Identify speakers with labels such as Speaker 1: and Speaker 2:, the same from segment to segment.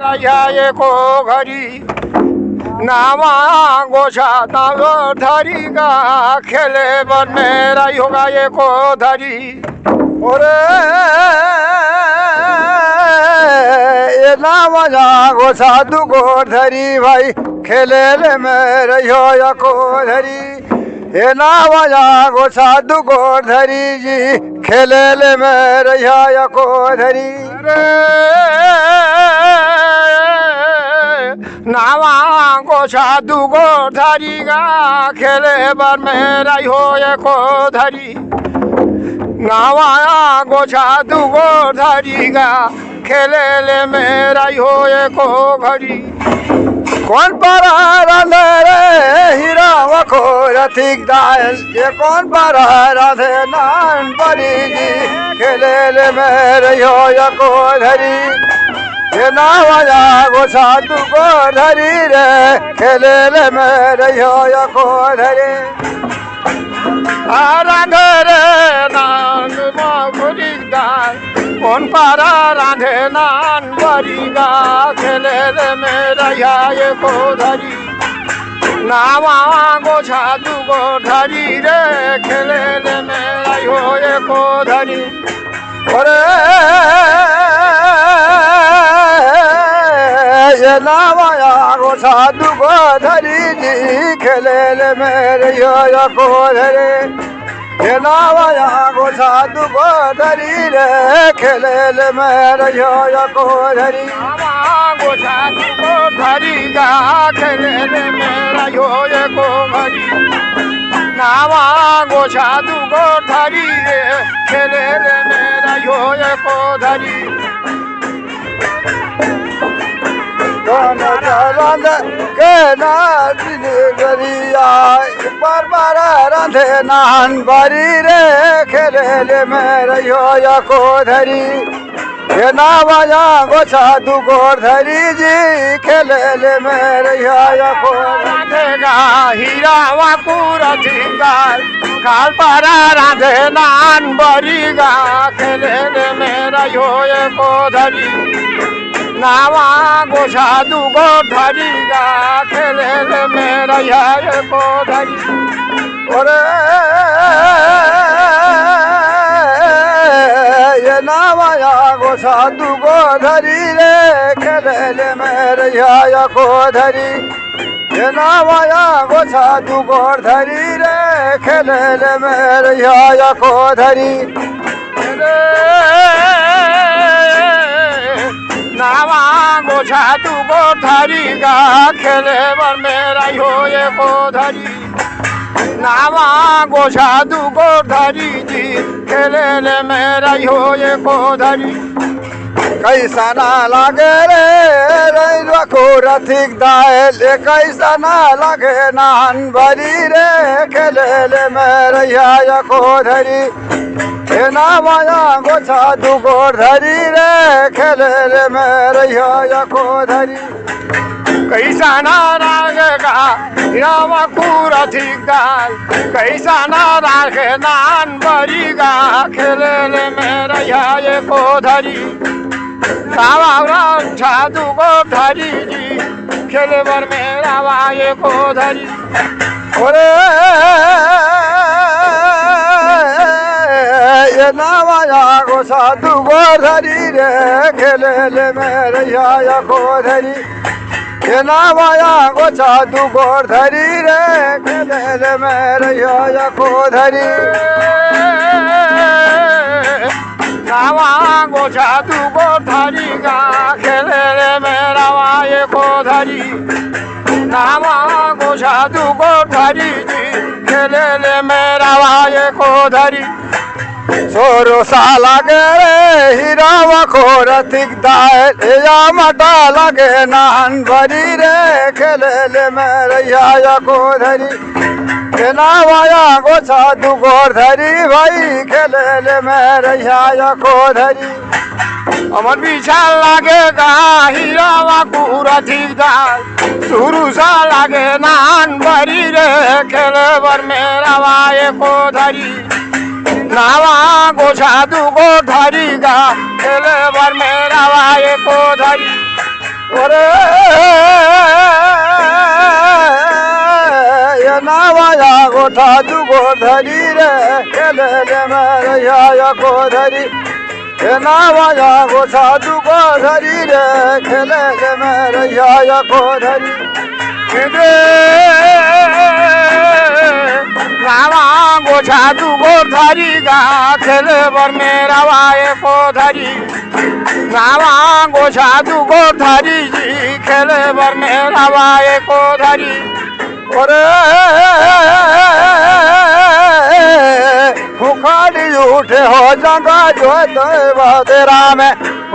Speaker 1: राया को घड़ी नावा गोछा तालो धरी का खेले बन मेरा होगा ये को धरी और ये नावा गोछा दू को धरी भाई खेले ले मेरे हो या को धरी ये नावा गोछा दू को धरी जी खेले ले मेरे या को धरी नावा गोछा दुगो धरी गा खेले बर मेरा हो ये को धरी नावा गोछा दुगो धरी गा खेले ले मेरा हो ये को घड़ी कौन पारा राधे रे हीरा वखो रथिक दायल ये कौन पारा राधे नान परी जी खेले ले मेरे हो ये को धरी ये नावा गोछा दू को धरी रे खेले ले मेरे हो या को धरी राधे रे नान बरी दाल कौन पारा राधे नान बरी गा खेले ले मेरा ये को धरी नावा गोछा दू को धरी रे खेले ले मेरा हो ये को धरी ये नावा गोछा दू को धरी जी खेले ले मेरे या को धरे ये नावा गोछा दू को धरी रे खेले ले मेरे या को धरी गोछा दू को धरी गा खेले ले मेरा ये को धरी नावा गोछा दू को धरी रे खेले ले मेरा ये को धरी के नादिन गरिया बार बार राधे नान बारी रे खेले ले मेरे हो या को धरी ये नावा गोछा दू को धरी जी खेले ले मेरे या को राधेगा हीरा वाकुरा झिंगार काल पारा राधे नान बारी गा खेले ले मेरा हो ये को धरी नावा गोछा दू को धरी गा खेले ले मेरा ये को धरी और ये नावा गोछा दू को धरी रे खेले ले मेरे या को धरी ये नावा गोछा दू को धरी रे खेले ले मेरे या को धरी नावा गोछा दू को धरी गा खेले बर मेरा हो ये को धरी नावा गोछा दू को धरी जी खेले ले मेरा हो ये को धरी कैसा ना लागे रे रैलवा को रथिक दायल कैसा ना लागे नान भरी रे खेले ले मेरा या को धरी ये नावा गोछा दू को धरी रे खेले ले मेरे या को धरी कैसा ना रागेगा नावा पूरा ठीक दाल कैसा ना रागे नान बरी गा खेले ले मेरा ये को धरी नावा गोछा दू को धरी जी खेले बर मेरा ये को धरी ये नावा गोछा दू को धरी रे खेले ले मेरे या को धरी ये नावा गोछा दू को धरी रे खेले ले मेरे या को धरी नावा गोछा दू को धरी गा खेले ले मेरा ये को धरी नावा गोछा दू को धरी जी खेले ले मेरा ये को धरी सोरो साला गे हीरा वखो रथिक दायल या मटा लगे नान भरी रे खेले ले मेरे या को धरी ये नावा गोछा दू को धरी भाई खेले ले मेरे या को धरी अमर पीछा लागेगा हीरा वाकू रथिक दाल सुरु सा लागे नान भरी रे खेले बर मेरा ये को धरी नावा गोछा दू को धरी गा खेले बर मेरा ये को धरी अरे ये नावाया गोठा दुगो धरी रे खेले ले मेरा को धरी ये नावाया गोठा दुगो धरी रे खेले ले मेरा को धरी नावा गोठा दुगो धरी गा खेले बर मेरा वाये को धरी नावा गोठा दुगो धरी जी खेले बर मेरा वाये को धरी अरे उखाड़ी उठे हो जंगा जो तेरा में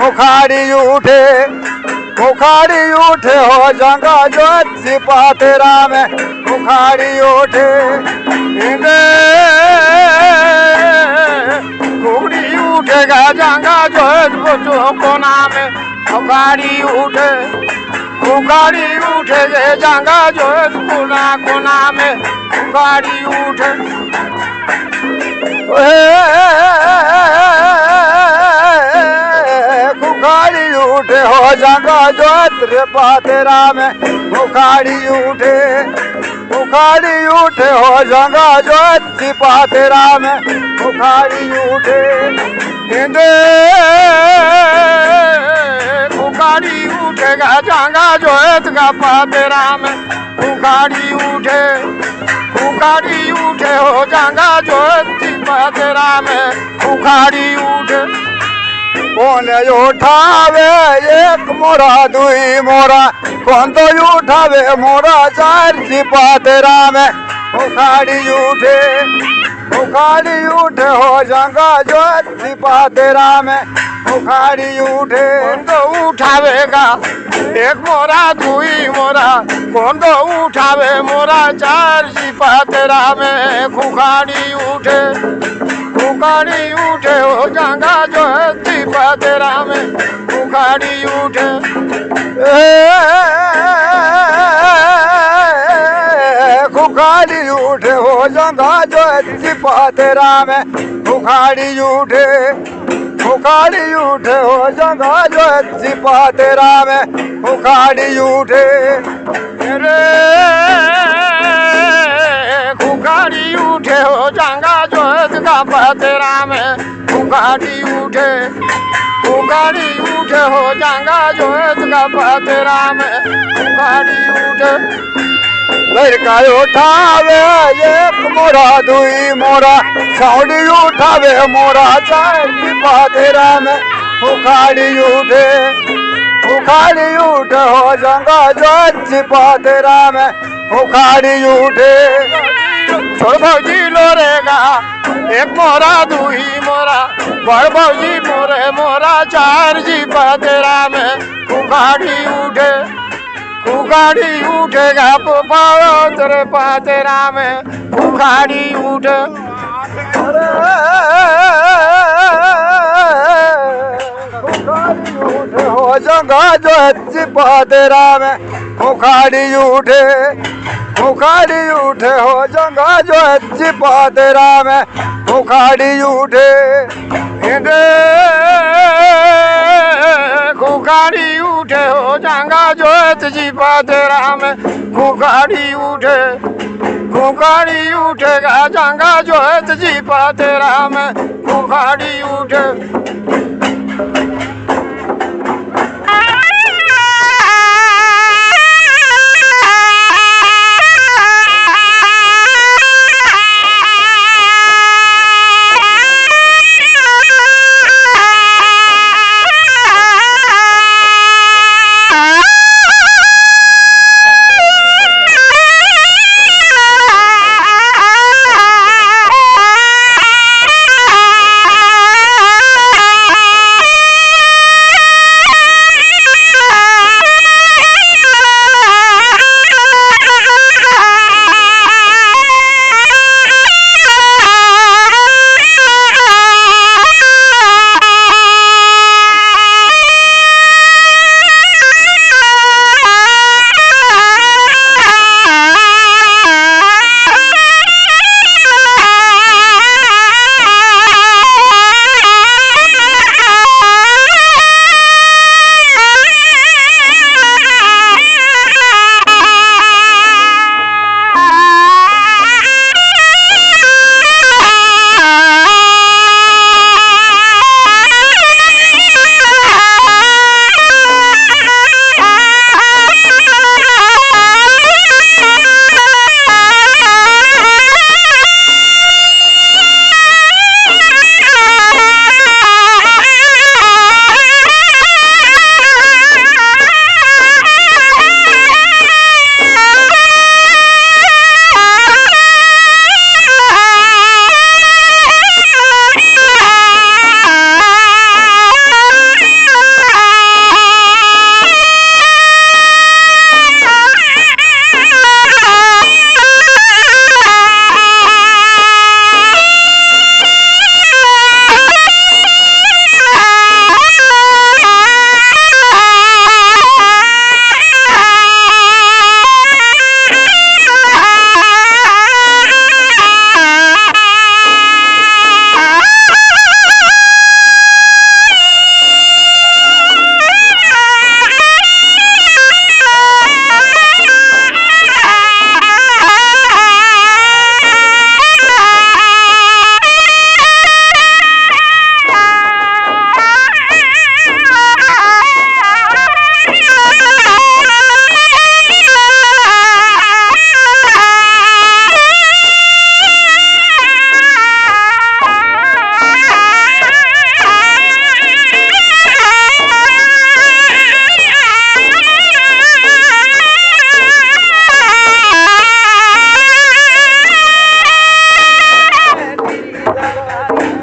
Speaker 1: उखाड़ी उठे हो जंगा जो सिपा तेरा में उखाड़ी उठे घुगड़ी उठेगा जंगा जो कोना में उखाड़ी उठेगे जंगा जो कोना में उखाड़ी उठे उखाड़ी उठे हो जंगा जो तेरा में उखाड़ी उठे हो जंगा जो सिपा तेरा में उखाड़ी उठे उखाड़ी उठेगा जंगा जो तेरा में उखाड़ी उठे हो जंगा जो सिपा तेरा में उखाड़ी उठे कोने उठावे एक मोरा दुई मोरा कौन तो उठावे मोरा चार सिपा तेरा में उखाड़ी उठे हो जंगा जो सिपा तेरा में उखाड़ी उठे तो उठावेगा एक मोरा दुई मोरा कौन तो उठावे मोरा चार सिपा तेरा में उखाड़ी उठे हो जंगा जो सिपा तेरा में उखाड़ी उठे उखाड़ी उठे हो जंगा जो सिपा तेरा में उखाड़ी उठे हो जंगा जो सिपा तेरा में उखाड़ी उठे उखाड़ी उठे हो जंगा जो तेरा में उखाड़ी उठे हो जंगा जो तेरा में उखाड़ी उठे लड़का उठावे एक मोरा दुई मोरा छौड़ी उठावे मोरा चार सिपा तेरा में उखाड़ी उठे हो जंगा जो सिपा तेरा में उखाड़ी उठे छोड़ भौजी लोरेगा एक मोरा दुई मोरा बड़ भौजी मोरा चार सिपा तेरा में उखाड़ी उठेगा पाओ तेरे पा तेरा में उखाड़ी उठे हो जंगा जो सिपा तेरा में उखाड़ी उठे हो जंगा जो सिपा तेरा में उखाड़ी उठे हो जंगा जो सिपा तेरा में उखाड़ी उठेगा जंगा जो सिपा तेरा में उखाड़ी उठे